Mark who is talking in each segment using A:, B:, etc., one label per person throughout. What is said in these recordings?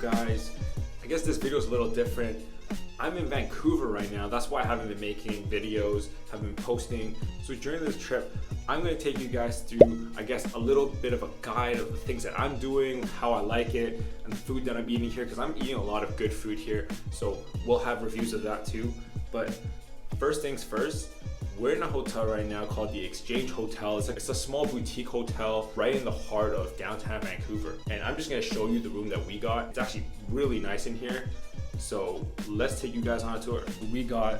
A: guys? I guess this video is a little different. I'm in Vancouver right now. That's why I haven't been making videos, haven't been posting. So during this trip, I'm gonna take you guys through, I guess, a little bit of a guide of the things that I'm doing, how I like it, and the food that I'm eating here, because I'm eating a lot of good food here. So we'll have reviews of that too. But first things first, we're in a hotel right now called the Exchange Hotel. It's a small boutique hotel right in the heart of downtown Vancouver. And I'm just gonna show you the room that we got. It's actually really nice in here. So let's take you guys on a tour. We got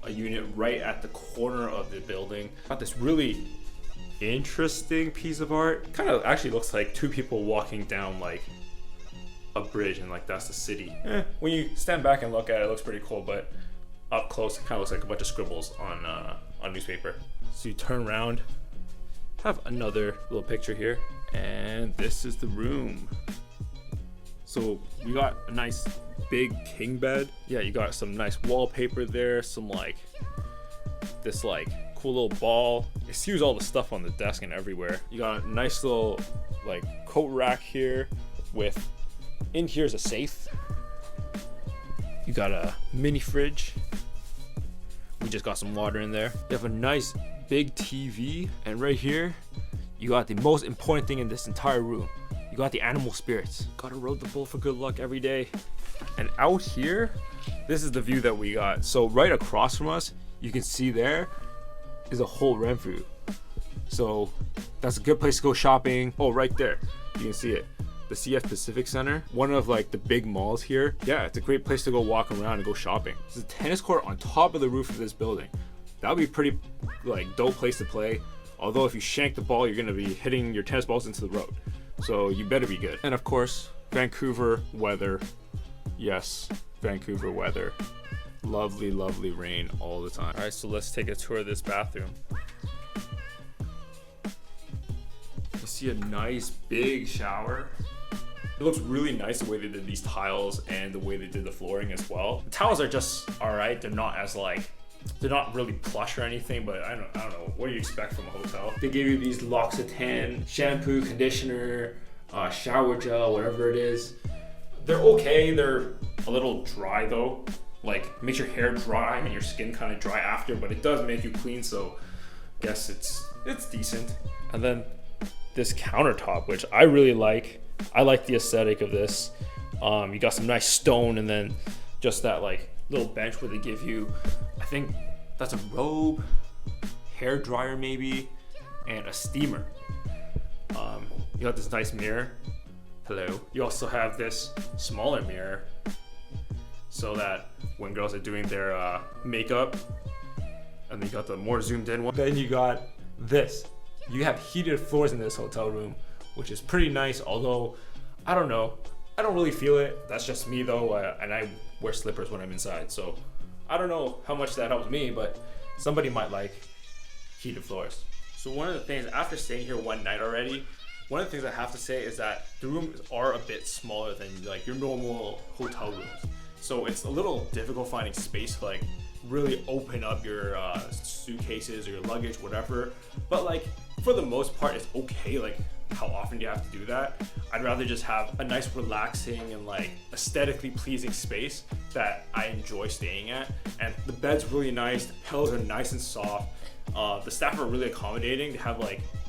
A: a unit right at the corner of the building. Got this really interesting piece of art. Kind of actually looks like two people walking down like a bridge, and like that's the city. When you stand back and look at it, it looks pretty cool, but up close it kind of looks like a bunch of scribbles on newspaper. So you turn around, have another little picture here, and this is the room. So we got a nice big king bed. Yeah, you got some nice wallpaper there, some like this like cool little ball. It sees all the stuff on the desk and everywhere. You got a nice little like coat rack here with, in here is a safe. You got a mini fridge. We just got some water in there. You have a nice big TV, and right here you got the most important thing in this entire room. You got the animal spirits. Gotta rode the bull for good luck every day. And out here, this is the view that we got. So right across from us, you can see there is a whole Renfrew. So that's a good place to go shopping. Oh, right there, you can see it. The CF Pacific Center, one of like the big malls here. Yeah, it's a great place to go walk around and go shopping. There's a tennis court on top of the roof of this building. That would be a pretty like dope place to play. Although if you shank the ball, you're gonna be hitting your tennis balls into the road. So you better be good. And of course, Vancouver weather. Yes, Vancouver weather. Lovely, lovely rain all the time. All right, so let's take a tour of this bathroom. You see a nice big shower. It looks really nice the way they did these tiles and the way they did the flooring as well. The tiles are just all right. They're not as like, they're not really plush or anything, but I don't know. What do you expect from a hotel? They gave you these L'Occitane shampoo, conditioner, shower gel, whatever it is. They're okay. They're a little dry though. Like makes your hair dry and your skin kind of dry after, but it does make you clean. So I guess it's decent. And then this countertop, which I really like. I like the aesthetic of this. You got some nice stone, and then just that like little bench where they give you, I think that's a robe, hair dryer maybe, and a steamer. You got this nice mirror. Hello. You also have this smaller mirror so that when girls are doing their makeup, and you got the more zoomed in one. Then you got this. You have heated floors in this hotel room, which is pretty nice, although I don't know. I don't really feel it. That's just me though, and I wear slippers when I'm inside, so I don't know how much that helps me, but somebody might like heated floors. So one of the things, after staying here one night already, one of the things I have to say is that the rooms are a bit smaller than like your normal hotel rooms. So it's a little difficult finding space to like really open up your suitcases or your luggage, whatever. But like for the most part, it's okay. Like how often do you have to do that? I'd rather just have a nice relaxing and like aesthetically pleasing space that I enjoy staying at. And the bed's really nice. The pillows are nice and soft. The staff are really accommodating.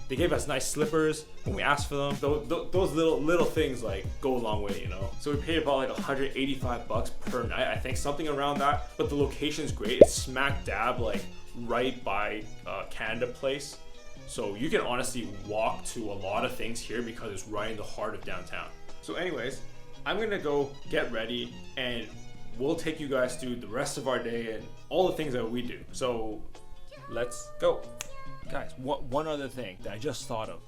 A: They gave us nice slippers when we asked for them. Those little things like go a long way, you know. So we paid about like $185 per night, I think, something around that. But the location's great. It's smack dab like right by Canada Place. So you can honestly walk to a lot of things here because it's right in the heart of downtown. So anyways, I'm gonna go get ready and we'll take you guys through the rest of our day and all the things that we do. So let's go. Guys, one other thing that I just thought of.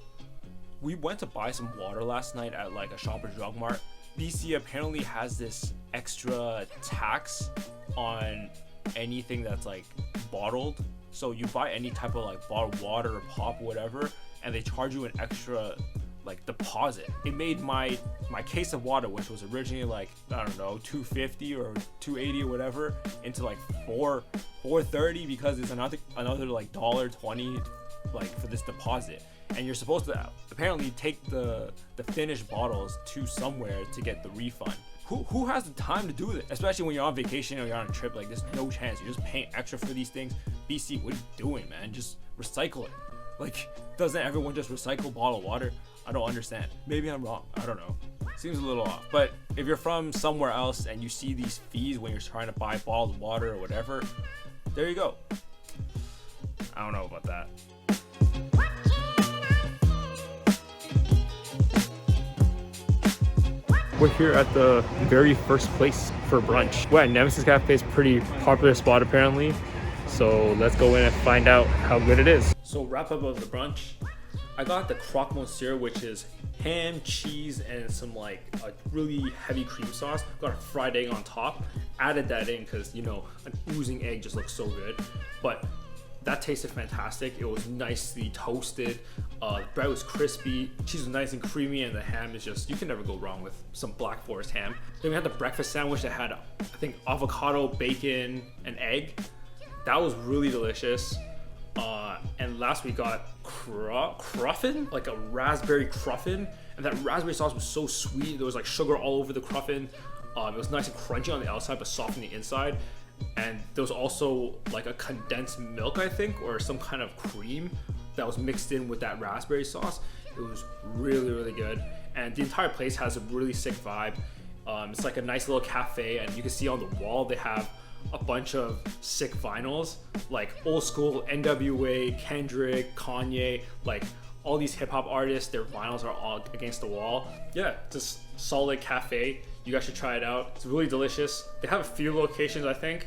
A: We went to buy some water last night at like a Shoppers Drug Mart. BC apparently has this extra tax on anything that's like bottled. So you buy any type of like bottled water or pop or whatever, and they charge you an extra like deposit. It made my case of water, which was originally like, I don't know, $2.50 or $2.80 or whatever, into like $4.30 because it's another like $1.20 like for this deposit. And you're supposed to apparently take the finished bottles to somewhere to get the refund.
B: who has the time to do this? Especially when you're on vacation or you're on a trip, like there's no chance. You're just paying extra for these things. BC, what are you doing, man? Just recycle it. Like, doesn't everyone just recycle bottled water? I don't understand. Maybe I'm wrong. I don't know. Seems a little off. But if you're from somewhere else and you see these fees when you're trying to buy bottled water or whatever, there you go. I don't know about that.
A: We're here at the very first place for brunch. We're at Nemesis Cafe. It's a pretty popular spot apparently. So let's go in and find out how good it is. So wrap up of the brunch. I got the croque monsieur, which is ham, cheese, and some like a really heavy cream sauce. Got a fried egg on top. Added that in because, you know, an oozing egg just looks so good. But that tasted fantastic. It was nicely toasted. The bread was crispy. Cheese was nice and creamy, and the ham is just, you can never go wrong with some Black Forest ham. Then we had the breakfast sandwich that had, I think, avocado, bacon, and egg. That was really delicious. And last we got cruffin, like a raspberry cruffin, and that raspberry sauce was so sweet. There was like sugar all over the cruffin. It was nice and crunchy on the outside, but soft on the inside. And there was also like a condensed milk, I think, or some kind of cream that was mixed in with that raspberry sauce. It was really, really good. And the entire place has a really sick vibe. It's like a nice little cafe, and you can see on the wall they have a bunch of sick vinyls, like old school NWA, Kendrick, Kanye, like all these hip hop artists, their vinyls are all against the wall. Yeah, just solid cafe. You guys should try it out. It's really delicious. They have a few locations, I think,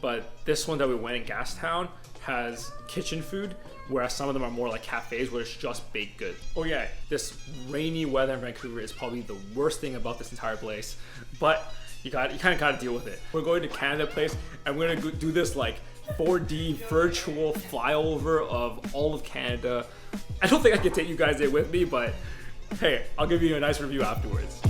A: but this one that we went in Gastown has kitchen food, whereas some of them are more like cafes where it's just baked good. Oh yeah, this rainy weather in Vancouver is probably the worst thing about this entire place, but you kind of got to deal with it. We're going to Canada Place, and we're gonna do this like 4D virtual flyover of all of Canada. I don't think I can take you guys there with me, but hey, I'll give you a nice review afterwards.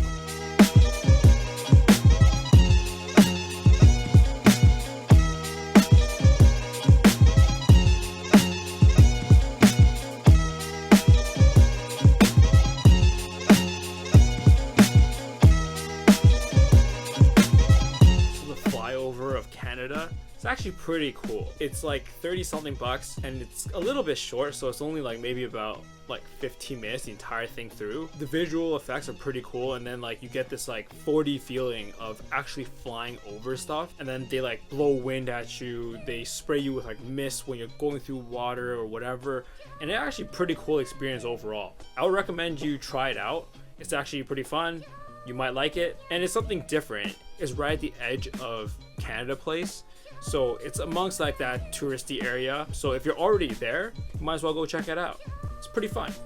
A: Canada. It's actually pretty cool. It's like 30 something bucks, and it's a little bit short, so it's only like maybe about like 15 minutes the entire thing through. The visual effects are pretty cool, and then like you get this like 4D feeling of actually flying over stuff, and then they like blow wind at you, they spray you with like mist when you're going through water or whatever, and it's actually a pretty cool experience overall. I would recommend you try it out. It's actually pretty fun. You might like it, and it's something different. It's right at the edge of Canada Place, so it's amongst like that touristy area. So if you're already there, you might as well go check it out. It's pretty fun. So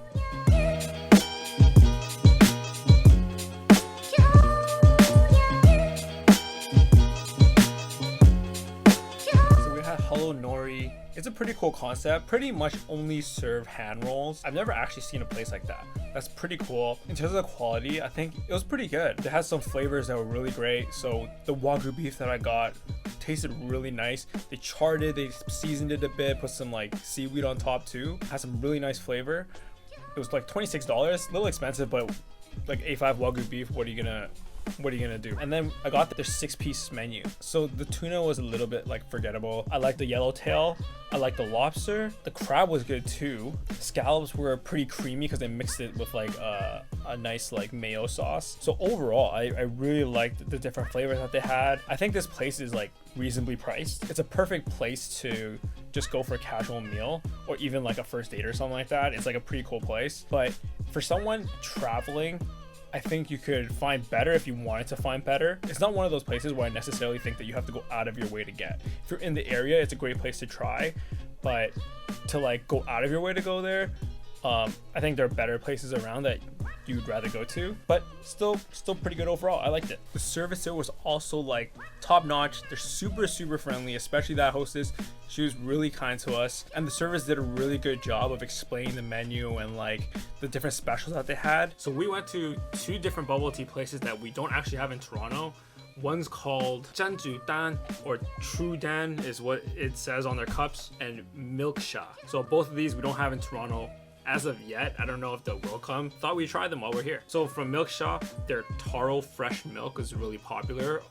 A: we had Hello Nori. It's a pretty cool concept. Pretty much only serve hand rolls. I've never actually seen a place like that. That's pretty cool. In terms of the quality, I think it was pretty good. It has some flavors that were really great. So the Wagyu beef that I got tasted really nice. They charred it, they seasoned it a bit, put some like seaweed on top too. Has some really nice flavor. It was like $26, a little expensive, but like A5 Wagyu beef, what are you gonna do? And then I got their 6-piece menu. So the tuna was a little bit like forgettable. I like the yellowtail. I like the lobster. The crab was good too. Scallops were pretty creamy because they mixed it with like a nice like mayo sauce. So overall, I really liked the different flavors that they had. I think this place is like reasonably priced. It's a perfect place to just go for a casual meal or even like a first date or something like that. It's like a pretty cool place. But for someone traveling, I think you could find better if you wanted to find better. It's not one of those places where I necessarily think that you have to go out of your way to get. If you're in the area, it's a great place to try, but to like go out of your way to go there, I think there are better places around that you'd rather go to, but still pretty good overall. I liked it. The service there was also like top notch. They're super friendly, especially that hostess. She was really kind to us, and the service did a really good job of explaining the menu and like the different specials that they had. So we went to 2 different bubble tea places that we don't actually have in Toronto. One's called Zhanju Dan, or True Dan is what it says on their cups, and Milk Sha. So both of these we don't have in Toronto.
B: as of yet, I don't know if they will come. Thought we'd try them while we're here. So from Milk Shop, their taro fresh milk is really popular.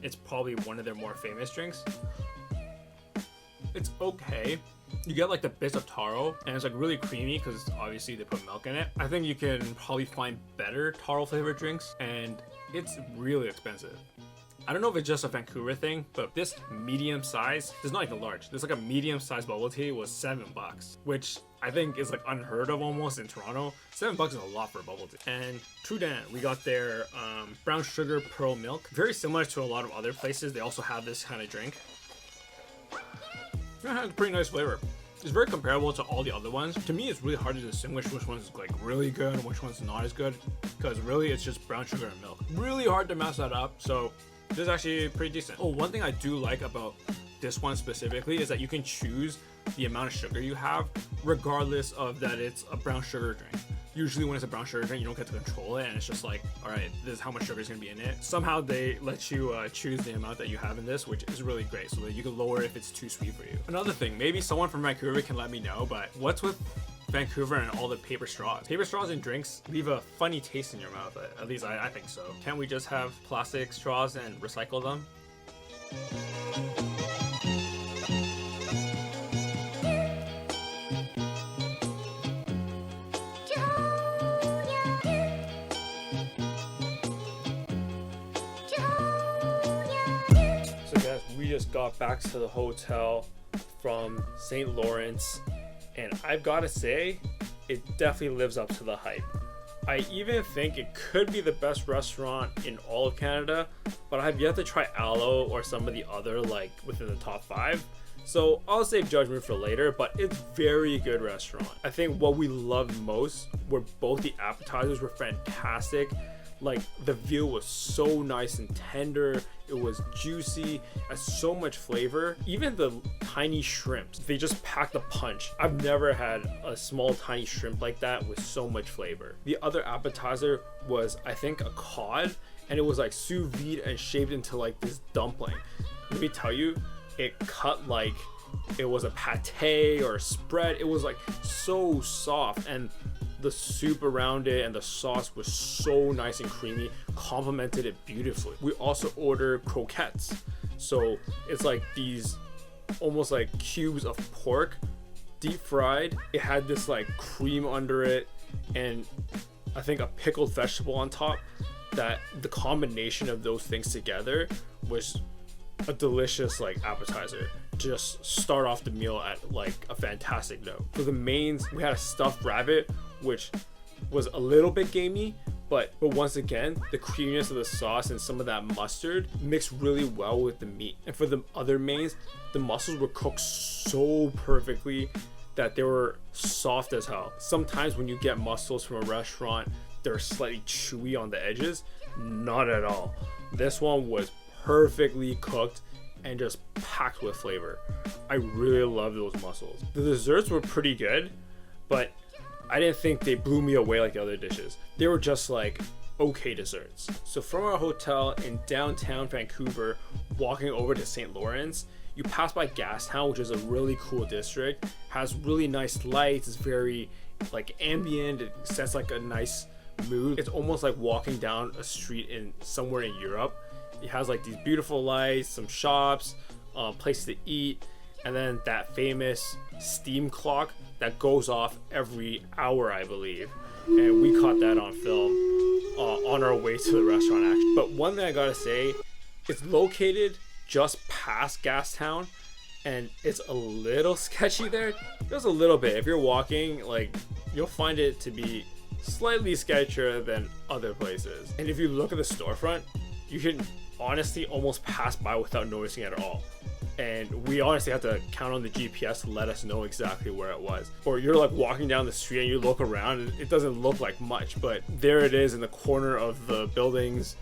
B: It's probably one of their more famous drinks. It's okay. You get like the bits of taro and it's like really creamy because obviously they put milk in it. I think you can probably find better taro flavored drinks and it's really expensive. I don't know if it's just a Vancouver thing, but this medium size, it's not even large. This like a medium size bubble tea was $7, which I think is like unheard of almost in Toronto. $7 is a lot for a bubble tea. And Trudon, we got their brown sugar pearl milk. Very similar to a lot of other places. They also have this kind of drink. It has a pretty nice flavor. It's very comparable to all the other ones. To me, it's really hard to distinguish which one's like really good and which one's not as good, because really it's just brown sugar and milk. Really hard to mess that up. So this is actually pretty decent. Oh, one thing I do like about this one specifically is that you can choose the amount of sugar you have, regardless of that it's a brown sugar drink. Usually when it's a brown sugar drink, you don't get to control it, and it's just like, all right, this is how much sugar is gonna be in it. Somehow they let you choose the amount that you have in this, which is really great, so that you can lower if it's too sweet for you. Another thing, maybe someone from Vancouver can let me know, but what's with Vancouver and all the paper straws? Paper straws and drinks leave a funny taste in your mouth, at least I think so. Can't we just have plastic straws and recycle them? We just got back to the hotel from St. Lawrence, and I've got to say, it definitely lives up to the hype. I even think it could be the best restaurant in all of Canada, but I've yet to try Aloe or some of the other like within the top 5. So I'll save judgment for later, but it's very good restaurant. I think what we loved most were both the appetizers were fantastic. Like the veal was so nice and tender, it was juicy, has so much flavor. Even the tiny shrimps, they just packed a punch. I've never had a small tiny shrimp like that with so much flavor. The other appetizer was, I think, a cod, and it was like sous vide and shaped into like this dumpling. Let me tell you, it cut like it was a pate or a spread. It was like so soft, and the soup around it and the sauce was so nice and creamy, complemented it beautifully. We also ordered croquettes. So it's like these almost like cubes of pork, deep fried. It had this like cream under it and I think a pickled vegetable on top. That the combination of those things together was a delicious like appetizer. Just start off the meal at like a fantastic note. For the mains, we had a stuffed rabbit, which was a little bit gamey, but once again, the creaminess of the sauce and some of that mustard mixed really well with the meat. And for the other mains, the mussels were cooked so perfectly that they were soft as hell. Sometimes when you get mussels from a restaurant, they're slightly chewy on the edges. Not at all. This one was perfectly cooked and just packed with flavor. I really love those mussels. The desserts were pretty good, but I didn't think they blew me away like the other dishes. They were just like okay desserts. So from our hotel in downtown Vancouver, walking over to St. Lawrence, you pass by Gastown, which is a really cool district. Has really nice lights. It's very like ambient. It sets like a nice mood. It's almost like walking down a street in somewhere in Europe. It has like these beautiful lights, some shops, places to eat, and then that famous steam clock that goes off every hour, I believe. And we caught that on film on our way to the restaurant actually. But one thing I gotta say, it's located just past Gastown, and it's a little sketchy there. Just a little bit. If you're walking, like, you'll find it to be slightly sketchier than other places. And if you look at the storefront, you can honestly almost pass by without noticing it at all. And we honestly have to count on the GPS to let us know exactly where it was. Or you're like walking down the street and you look around and it doesn't look like much, but there it is in the corner of the buildings.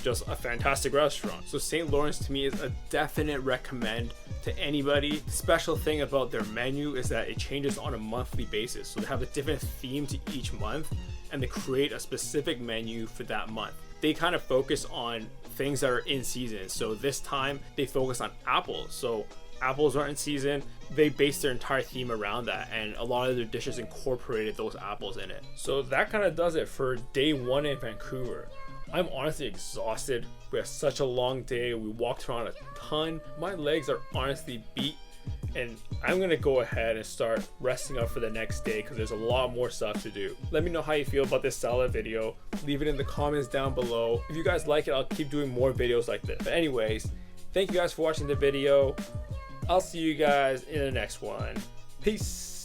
B: Just a fantastic restaurant. So St. Lawrence to me is a definite recommend to anybody. The special thing about their menu is that it changes on a monthly basis. So they have a different theme to each month and they create a specific menu for that month. They kind of focus on things that are in season. So this time they focus on apples. So apples aren't in season, they base their entire theme around that, and a lot of their dishes incorporated those apples in it. So that kind of does it for day 1 in Vancouver. I'm honestly exhausted. We had such a long day. We walked around a ton. My legs are honestly beat, and I'm gonna go ahead and start resting up for the next day because there's a lot more stuff to do. Let me know how you feel about this salad video. Leave it in the comments down below. If you guys like it, I'll keep doing more videos like this. But anyways, thank you guys for watching the video. I'll see you guys in the next one. Peace.